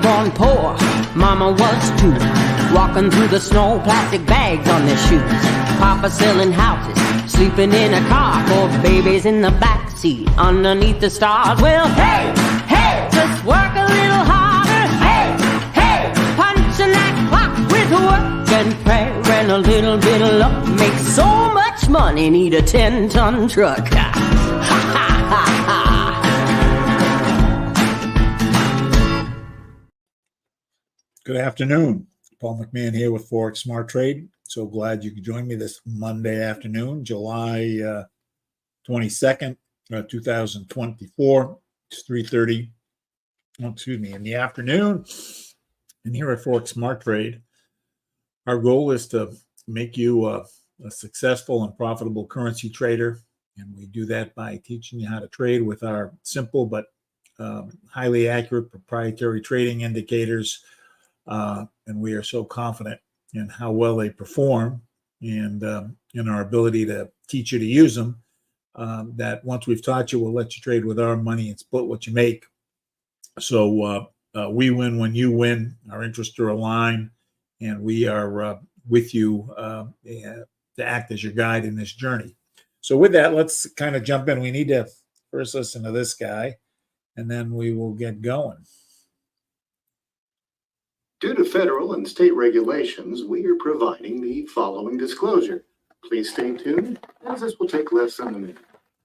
born poor, mama was too. Walking through the snow, plastic bags on their shoes. Papa selling houses, sleeping in a car. 4 babies in the backseat, underneath the stars. Well, hey, hey, just work a little harder. Hey, hey, punching that clock with work and prayer and a little bit of luck. Make so much money, need a 10-ton truck. Ha, ha, ha, ha. Good afternoon. Paul McMann here with Forex Smart Trade. So glad you could join me this Monday afternoon, July 22nd, 2024. It's 3:30, in the afternoon. And here at Forex Smart Trade, our goal is to make you a successful and profitable currency trader. And we do that by teaching you how to trade with our simple but highly accurate proprietary trading indicators. And we are so confident in how well they perform and in our ability to teach you to use them that once we've taught you, we'll let you trade with our money and split what you make. So we win when you win. Our interests are aligned, and we are with you to act as your guide in this journey. So with that, let's kind of jump in. We need to first listen to this guy, and then we will get going. Due to federal and state regulations, we are providing the following disclosure. Please stay tuned, as this will take less than a minute.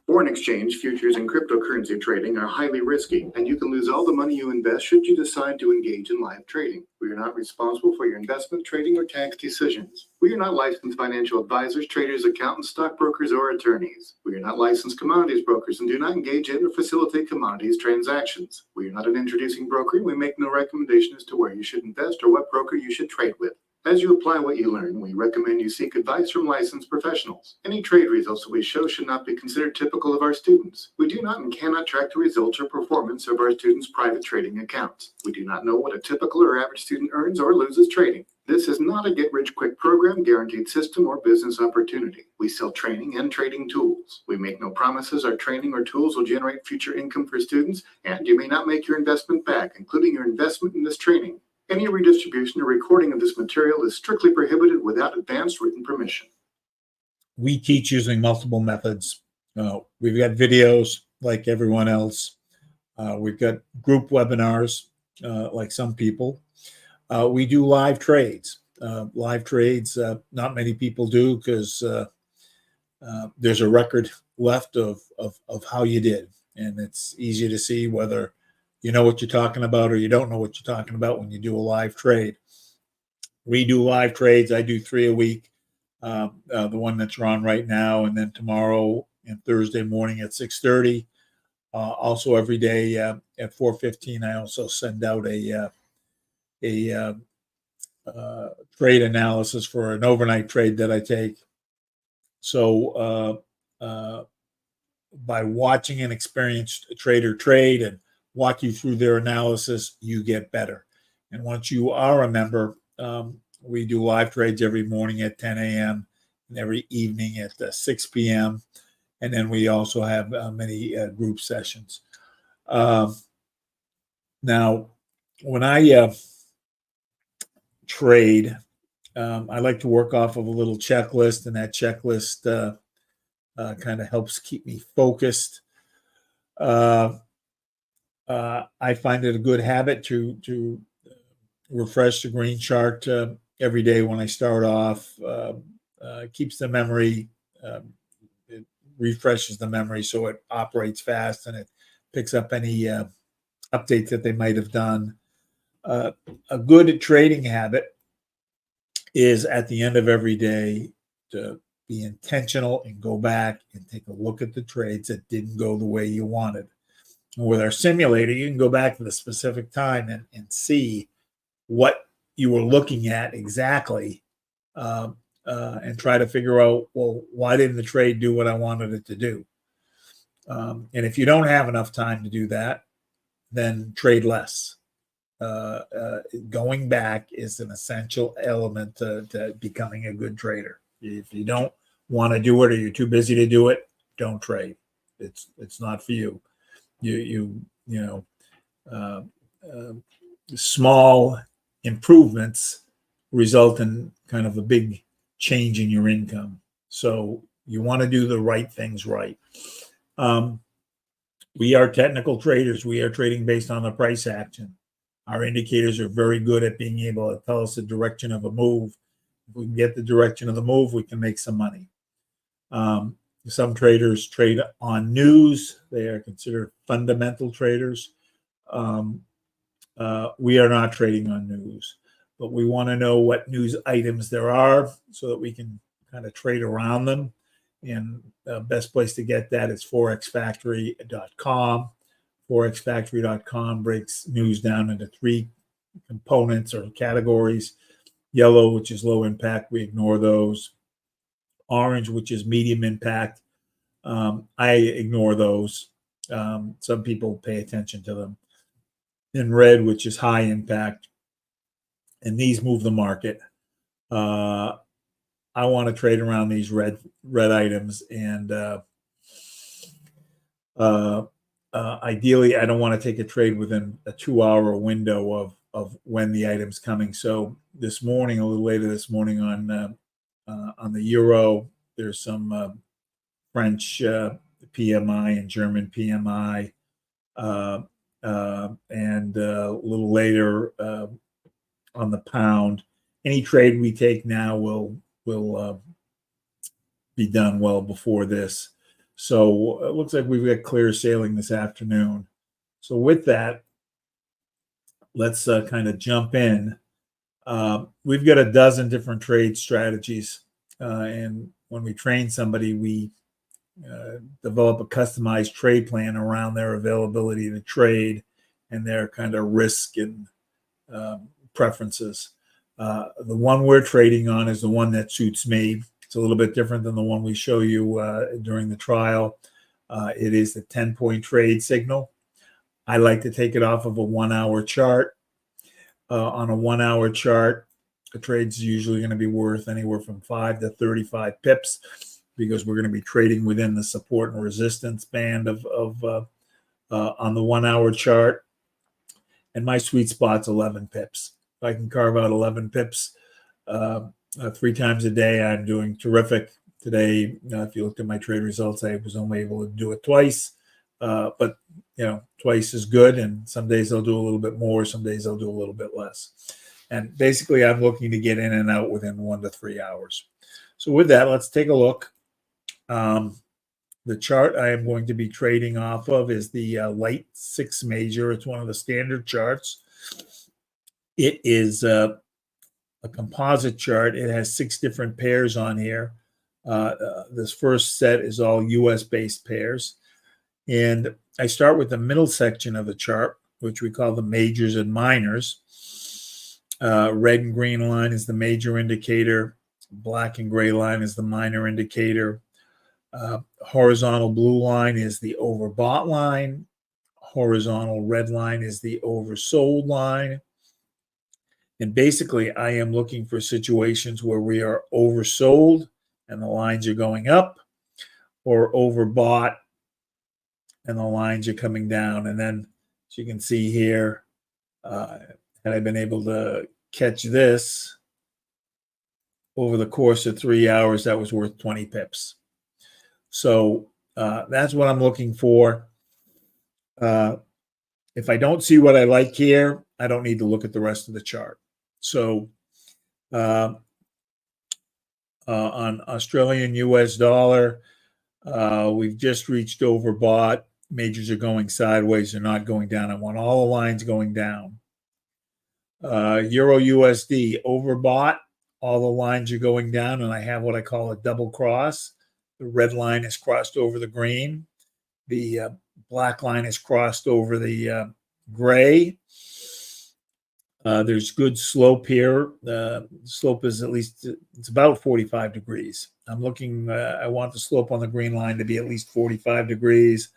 Foreign exchange, futures, and cryptocurrency trading are highly risky, and you can lose all the money you invest should you decide to engage in live trading. We are not responsible for your investment, trading, or tax decisions. We are not licensed financial advisors, traders, accountants, stockbrokers, or attorneys. We are not licensed commodities brokers and do not engage in or facilitate commodities transactions. We are not an introducing broker, and we make no recommendation as to where you should invest or what broker you should trade with. As you apply what you learn, we recommend you seek advice from licensed professionals. Any trade results that we show should not be considered typical of our students. We do not and cannot track the results or performance of our students' private trading accounts. We do not know what a typical or average student earns or loses trading. This is not a get-rich-quick program, guaranteed system, or business opportunity. We sell training and trading tools. We make no promises our training or tools will generate future income for students, and you may not make your investment back, including your investment in this training. Any redistribution or recording of this material is strictly prohibited without advance written permission. We teach using multiple methods. We've got videos like everyone else. We've got group webinars like some people. We do live trades. Live trades, not many people do because there's a record left of how you did. And it's easy to see whether you know what you're talking about or you don't know what you're talking about when you do a live trade. We do live trades. I do 3 a week, the one that you're on right now, and then tomorrow and Thursday morning at 6:30. Also every day at 4:15, I also send out a trade analysis for an overnight trade that I take. So by watching an experienced trader trade and walk you through their analysis, you get better. And once you are a member, we do live trades every morning at 10 a.m. and every evening at 6 p.m. And then we also have many group sessions. Now, when I trade, I like to work off of a little checklist, and that checklist kind of helps keep me focused. I find it a good habit to refresh the green chart every day when I start off. Keeps the memory, it refreshes the memory so it operates fast and it picks up any updates that they might have done. A good trading habit is at the end of every day to be intentional and go back and take a look at the trades that didn't go the way you wanted. With our simulator, you can go back to the specific time and see what you were looking at exactly and try to figure out, well, why didn't the trade do what I wanted it to do? And if you don't have enough time to do that, then trade less. Going back is an essential element to becoming a good trader. If you don't want to do it or you're too busy to do it, don't trade. It's not for you. small improvements result in kind of a big change in your income. So you want to do the right things right. We are technical traders. We are trading based on the price action. Our indicators are very good at being able to tell us the direction of a move. If we can get the direction of the move, we can make some money. Some traders trade on news. They are considered fundamental traders. We are not trading on news, but we want to know what news items there are so that we can kind of trade around them. And the best place to get that is forexfactory.com. Forexfactory.com breaks news down into 3 components or categories. Yellow, which is low impact, we ignore those. Orange, which is medium impact, I ignore those. Some people pay attention to them. And red, which is high impact, and these move the market. I want to trade around these red items, and ideally, I don't want to take a trade within a 2-hour window of when the item's coming. So this morning, a little later this morning on the euro, there's some French PMI and German PMI, and a little later on the pound. Any trade we take now will be done well before this. So it looks like we've got clear sailing this afternoon. So with that, let's kind of jump in. We've got a dozen different trade strategies, and when we train somebody, we develop a customized trade plan around their availability to trade and their kind of risk and preferences. The one we're trading on is the one that suits me. It's a little bit different than the one we show you during the trial. It is the 10-point trade signal. I like to take it off of a 1-hour chart. On a 1-hour chart, a trade's usually going to be worth anywhere from 5 to 35 pips because we're going to be trading within the support and resistance band of on the 1-hour chart. And my sweet spot's 11 pips. If I can carve out 11 pips 3 times a day, I'm doing terrific. Today, if you looked at my trade results, I was only able to do it twice. But, twice is good. And some days I'll do a little bit more. Some days I'll do a little bit less. And basically, I'm looking to get in and out within 1 to 3 hours. So with that, let's take a look. The chart I am going to be trading off of is the Light 6 Major. It's one of the standard charts. It is a composite chart. It has 6 different pairs on here. This first set is all US-based pairs. And I start with the middle section of the chart, which we call the majors and minors. Red and green line is the major indicator. Black and gray line is the minor indicator. Horizontal blue line is the overbought line. Horizontal red line is the oversold line. And basically, I am looking for situations where we are oversold and the lines are going up, or overbought and the lines are coming down. And then, as you can see here, had I been able to catch this over the course of 3 hours, that was worth 20 pips. So that's what I'm looking for. If I don't see what I like here, I don't need to look at the rest of the chart. So on Australian US dollar, we've just reached overbought. Majors are going sideways. They're not going down. I want all the lines going down. Euro USD, overbought. All the lines are going down, and I have what I call a double cross. The red line is crossed over the green. The black line is crossed over the gray. There's good slope here. The slope is it's about 45 degrees. I'm looking, I want the slope on the green line to be at least 45 degrees.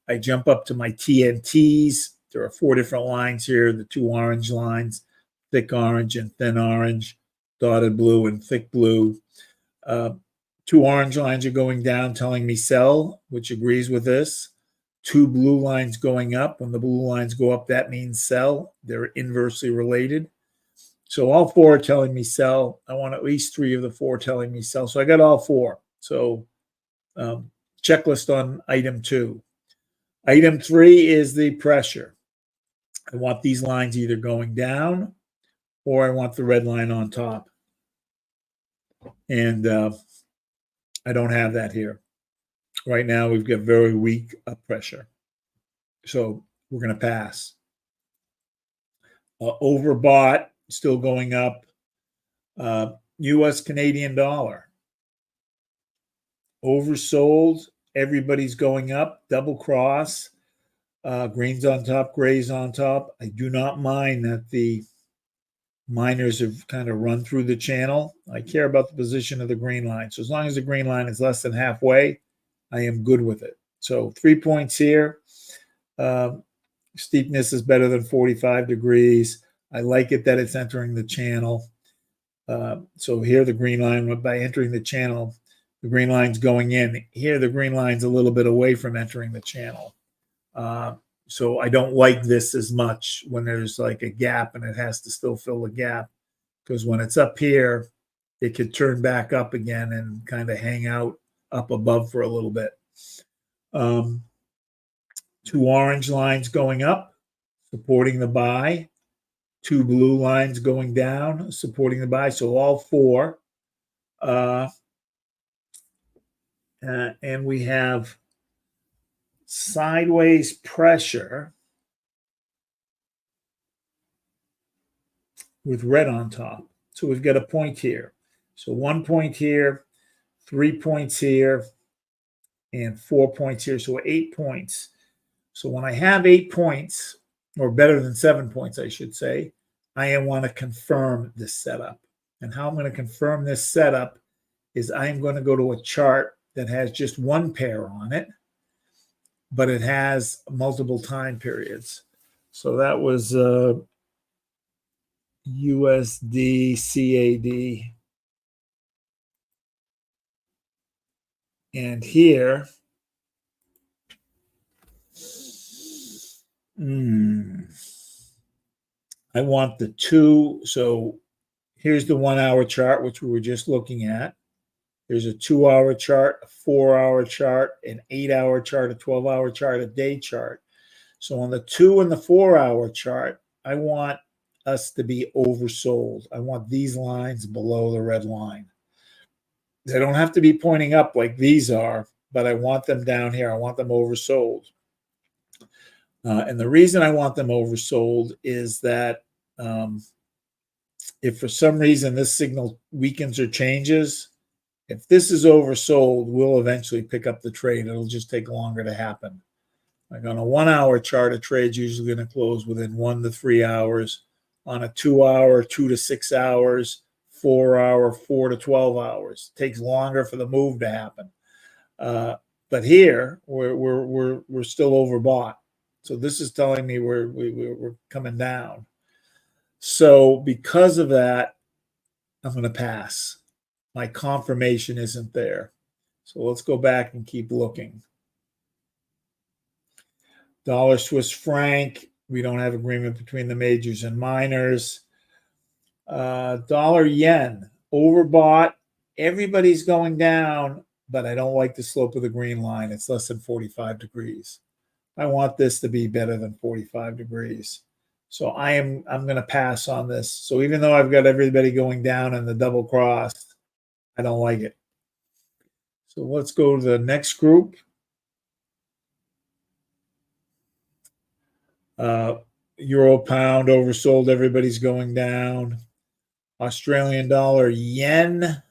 I jump up to my TNTs. There are 4 different lines here. The 2 orange lines, thick orange and thin orange, dotted blue and thick blue. 2 orange lines are going down, telling me sell, which agrees with this. two blue lines going up. When the blue lines go up, that means sell. They're inversely related. So all four are telling me sell. I want at least three of the four telling me sell. So I got all four. So checklist on item 2. Item 3 is the pressure. I want these lines either going down or I want the red line on top. And I don't have that here. Right now, we've got very weak pressure. So we're going to pass. Overbought, still going up. U.S. Canadian dollar. Oversold, everybody's going up. Double cross. Greens on top, grays on top. I do not mind that the miners have kind of run through the channel. I care about the position of the green line. So as long as the green line is less than halfway, I am good with it. So 3 points here. Steepness is better than 45 degrees. I like it that it's entering the channel. So here the green line, by entering the channel, the green line's going in. Here the green line's a little bit away from entering the channel. So I don't like this as much when there's like a gap and it has to still fill the gap, because when it's up here, it could turn back up again and kind of hang out up above for a little bit. 2 orange lines going up, supporting the buy. 2 blue lines going down, supporting the buy. So all 4. And we have sideways pressure with red on top. So we've got a point here. So 1 point here, 3 points here, and 4 points here. So 8 points. So when I have 8 points, or better than 7 points, I should say, I want to confirm this setup. And how I'm going to confirm this setup is I'm going to go to a chart that has just one pair on it, but it has multiple time periods. So that was USD CAD. And here, I want the 2. So here's the 1 hour chart, which we were just looking at. There's a 2 hour chart, a 4 hour chart, an 8 hour chart, a 12 hour chart, a day chart. So on the 2 and the 4 hour chart, I want us to be oversold. I want these lines below the red line. They don't have to be pointing up like these are, but I want them down here. I want them oversold. And the reason I want them oversold is that if for some reason this signal weakens or changes, if this is oversold, we'll eventually pick up the trade. It'll just take longer to happen. Like on a 1 hour chart, a trade's usually going to close within 1 to 3 hours. On a 2 hour, 2 to 6 hours, 4 hour, 4 to 12 hours. It takes longer for the move to happen. But here we're still overbought. So this is telling me we're coming down. So because of that, I'm going to pass. My confirmation isn't there. So let's go back and keep looking. Dollar Swiss franc, we don't have agreement between the majors and minors. Dollar yen, overbought. Everybody's going down, but I don't like the slope of the green line. It's less than 45 degrees. I want this to be better than 45 degrees. So I'm going to pass on this. So even though I've got everybody going down in the double cross, I don't like it. So let's go to the next group. Euro pound oversold, everybody's going down. Australian dollar yen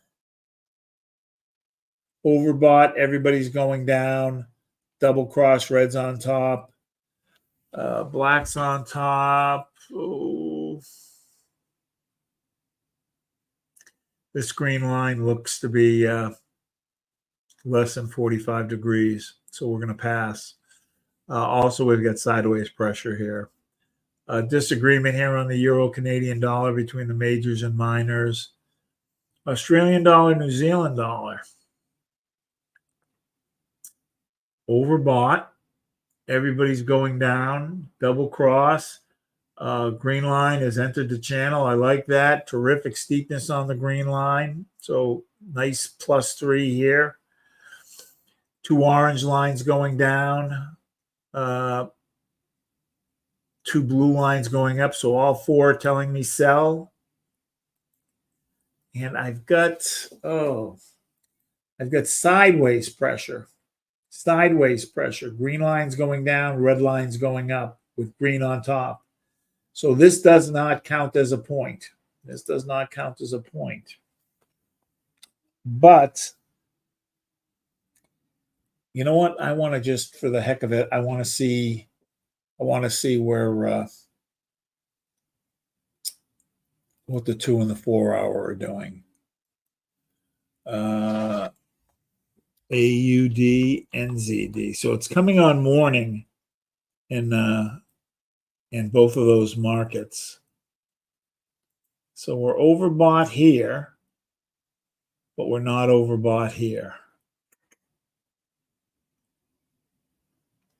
overbought, everybody's going down. Double cross, reds on top. Blacks on top. Oh. This green line looks to be less than 45 degrees, so we're going to pass. Also, we've got sideways pressure here. Disagreement here on the Euro-Canadian dollar between the majors and minors. Australian dollar, New Zealand dollar. Overbought. Everybody's going down, double cross. Green line has entered the channel. I like that. Terrific steepness on the green line. So nice +3 here. 2 orange lines going down. 2 blue lines going up. So all 4 are telling me sell. And I've got sideways pressure. Sideways pressure. Green lines going down, red lines going up with green on top. So this does not count as a point. This does not count as a point. But you know what? I want to just, for the heck of it, I want to see where what the 2 and the 4 hour are doing. AUD, NZD. So it's coming on morning in both of those markets. So we're overbought here, but we're not overbought here.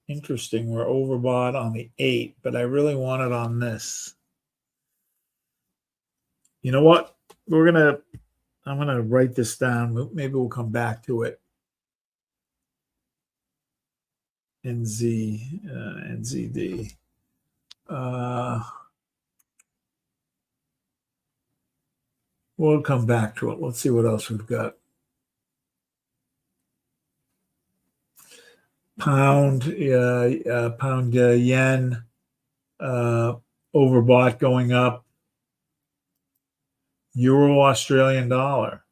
Interesting. We're overbought on the 8, but I really want it on this. You know what? I'm gonna write this down. Maybe we'll come back to it. NZD. We'll come back to it. Let's see what else we've got. Pound yen, overbought going up. Euro Australian dollar,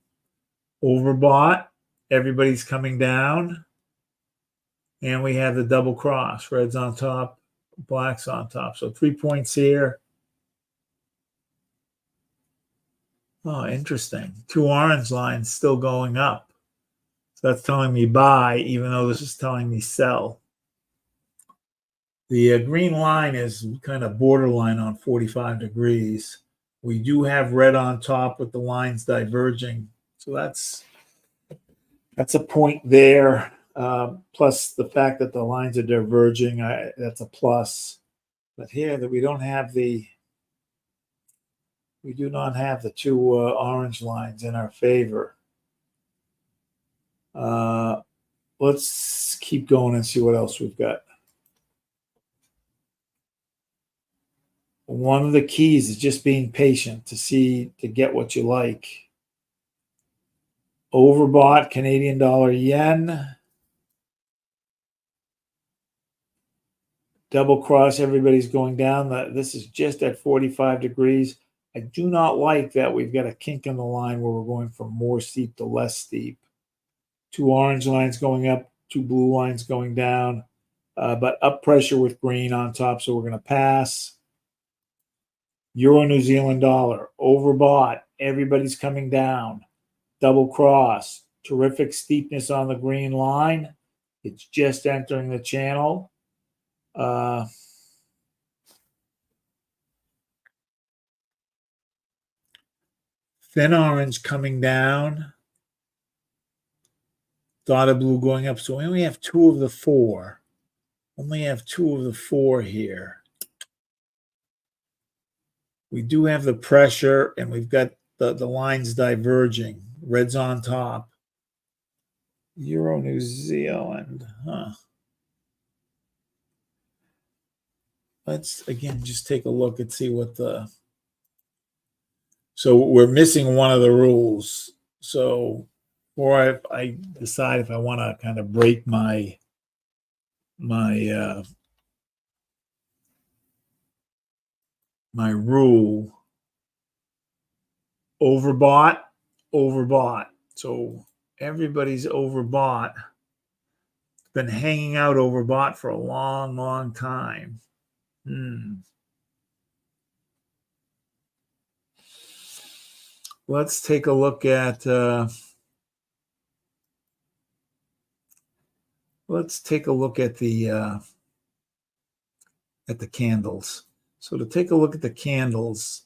overbought. Everybody's coming down. And we have the double cross, reds on top, blacks on top. So 3 points here. Oh, interesting. 2 orange lines still going up. So that's telling me buy, even though this is telling me sell. The green line is kind of borderline on 45 degrees. We do have red on top with the lines diverging. So that's a point there. Plus the fact that the lines are diverging, that's a plus. But here that we do not have the 2 orange lines in our favor. Let's keep going and see what else we've got. One of the keys is just being patient to get what you like. Overbought Canadian dollar yen. Double cross, everybody's going down. This is just at 45 degrees. I do not like that we've got a kink in the line where we're going from more steep to less steep. 2 orange lines going up, 2 blue lines going down, but up pressure with green on top, so we're going to pass. Euro New Zealand dollar, overbought. Everybody's coming down. Double cross, terrific steepness on the green line. It's just entering the channel. Thin orange coming down. Dotted blue going up. So we only have 2 of the 4. Only have 2 of the 4 here. We do have the pressure, and we've got the lines diverging. Red's on top. Euro New Zealand. Let's, again, just take a look and see what the... So we're missing one of the rules. So, or I decide if I want to kind of break my rule. Overbought. So everybody's overbought. Been hanging out overbought for a long, long time. Let's take a look at the candles. So to take a look at the candles,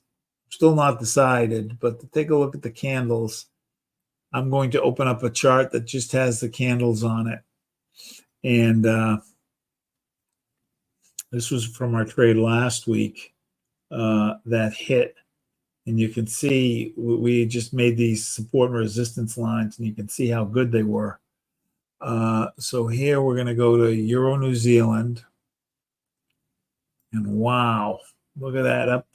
still not decided, but to take a look at the candles, I'm going to open up a chart that just has the candles on it. And This was from our trade last week that hit. And you can see we just made these support and resistance lines, and you can see how good they were. So here we're going to go to Euro New Zealand. And wow, look at that up.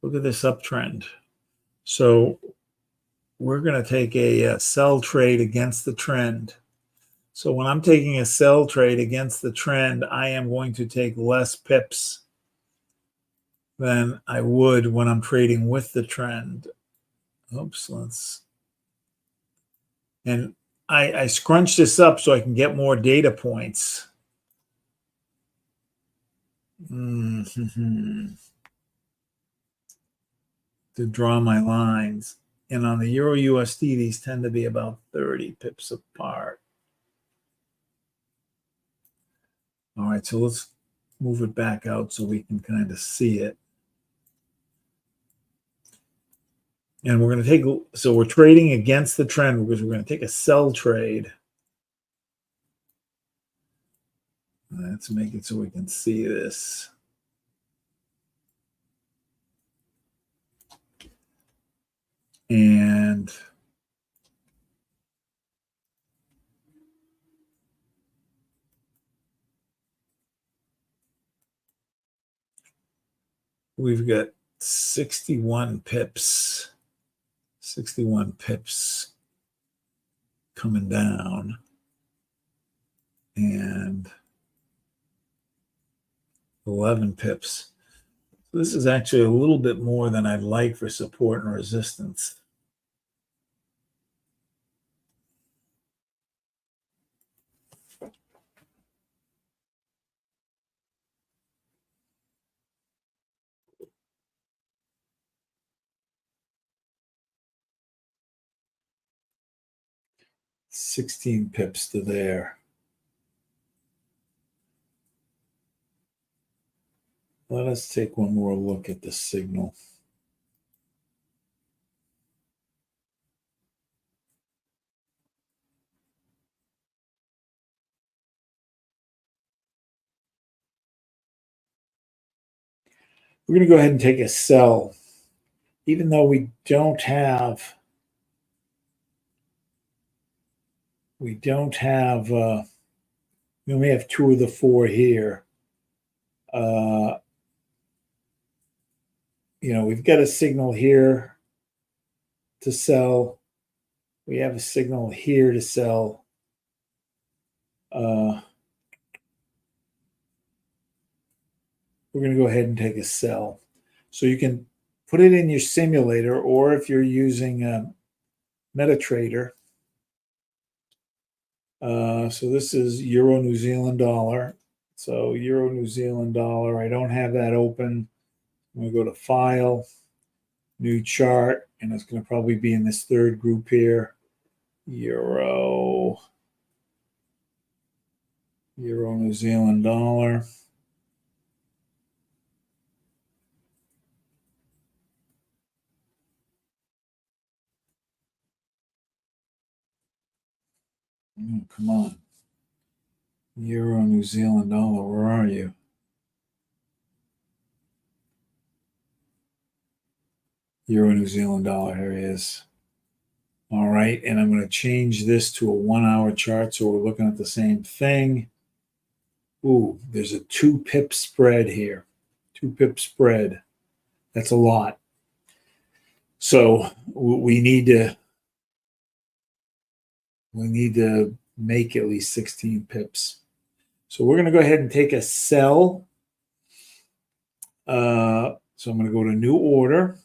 Look at this uptrend. So we're going to take a sell trade against the trend. So when I'm taking a sell trade against the trend, I am going to take less pips than I would when I'm trading with the trend. Oops, and I scrunch this up so I can get more data points. To draw my lines. And on the Euro USD, these tend to be about 30 pips apart. All right, so let's move it back out so we can kind of see it. And we're going to take, so we're trading against the trend because we're going to take a sell trade. Let's make it so we can see this. And we've got 61 pips. 61 pips coming down. And 11 pips. So this is actually a little bit more than I'd like for support and resistance. $16 pips to there. Let us take one more look at the signal. We're going to go ahead and take a sell, even though we only have 2 of the 4 here. We've got a signal here to sell. We have a signal here to sell. We're going to go ahead and take a sell. So you can put it in your simulator, or if you're using MetaTrader. So this is Euro New Zealand dollar. So Euro New Zealand dollar, I don't have that open. I'm going to go to File, New Chart, and it's going to probably be in this third group here. Euro New Zealand dollar. Oh, come on. Euro New Zealand dollar, where are you? Euro New Zealand dollar, here he is. All right, and I'm going to change this to a 1-hour chart so we're looking at the same thing. Ooh, there's a 2 pip spread here. 2 pip spread. That's a lot. So we need to make at least 16 pips. So we're going to go ahead and take a sell. So I'm going to go to new order.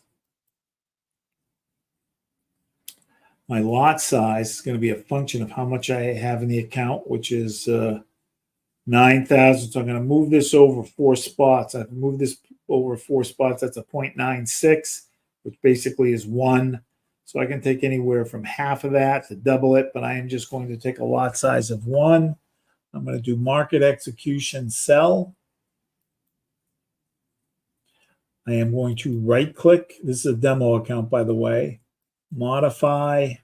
My lot size is going to be a function of how much I have in the account, which is 9,000. So I'm going to move this over 4 spots. I've moved this over 4 spots. That's a 0.96, which basically is 1. So I can take anywhere from half of that to double it, but I am just going to take a lot size of 1. I'm going to do market execution sell. I am going to right click. This is a demo account, by the way. Modify.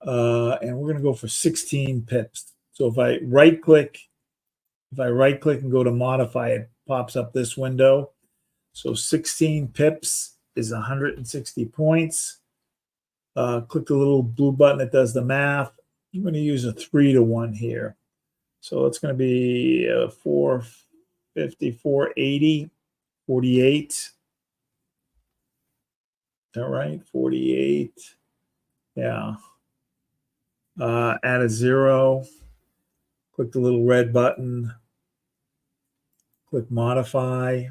And we're going to go for 16 pips. So if I right click If I right click and go to modify, it pops up this window. So 16 pips is 160 points. Click the little blue button that does the math. I'm going to use a 3-to-1 here. So it's going to be 450, 480, 48. Is that right? 48. Yeah. Add a 0. Click the little red button. Click modify.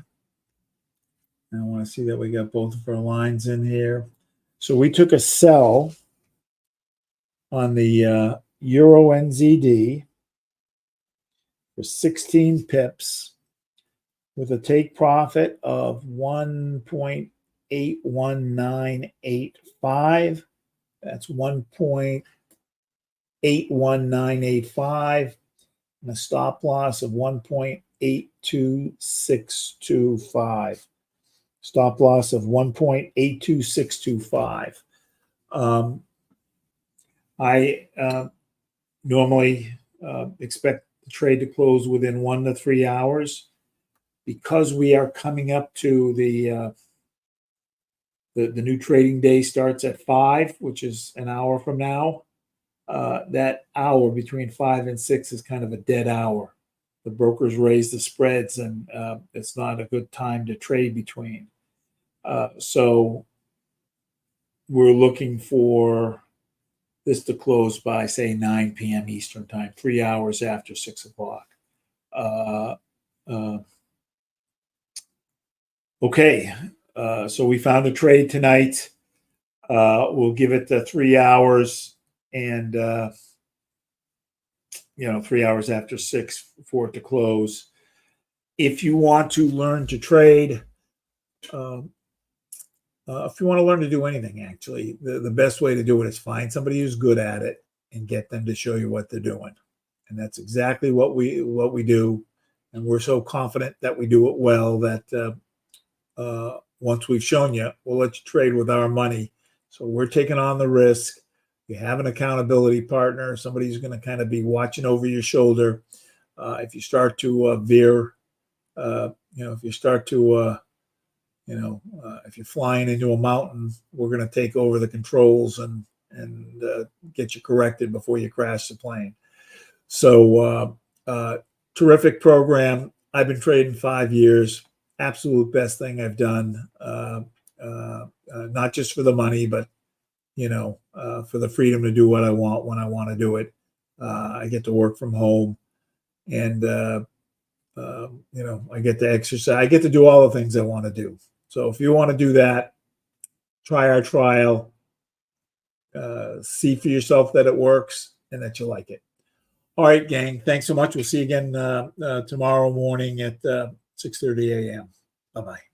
And I want to see that we got both of our lines in here. So we took a sell on the Euro NZD for 16 pips with a take profit of 1.81985. That's 1.81985 and a stop loss of 1.82625. Stop loss of 1.82625. I normally expect the trade to close within 1 to 3 hours. Because we are coming up to the new trading day starts at 5, which is an hour from now. That hour between 5 and 6 is kind of a dead hour. The brokers raise the spreads, and it's not a good time to trade between. So we're looking for this to close by, say, 9 p.m. Eastern time, 3 hours after 6 o'clock. Okay, so we found a trade tonight. We'll give it 3 hours and, 3 hours after 6 for it to close. If you want to learn to trade, if you want to learn to do anything, actually, the best way to do it is find somebody who's good at it and get them to show you what they're doing. And that's exactly what we do. And we're so confident that we do it well that once we've shown you, we'll let you trade with our money. So we're taking on the risk. You have an accountability partner, somebody who's going to kind of be watching over your shoulder. If you start to veer, if you start to, if you're flying into a mountain, we're going to take over the controls and get you corrected before you crash the plane. So terrific program. I've been trading 5 years. Absolute best thing I've done, not just for the money, but, for the freedom to do what I want when I want to do it. I get to work from home and, I get to exercise. I get to do all the things I want to do. So if you want to do that, try our trial, see for yourself that it works and that you like it. All right, gang. Thanks so much. We'll see you again tomorrow morning at 6:30 a.m. Bye-bye.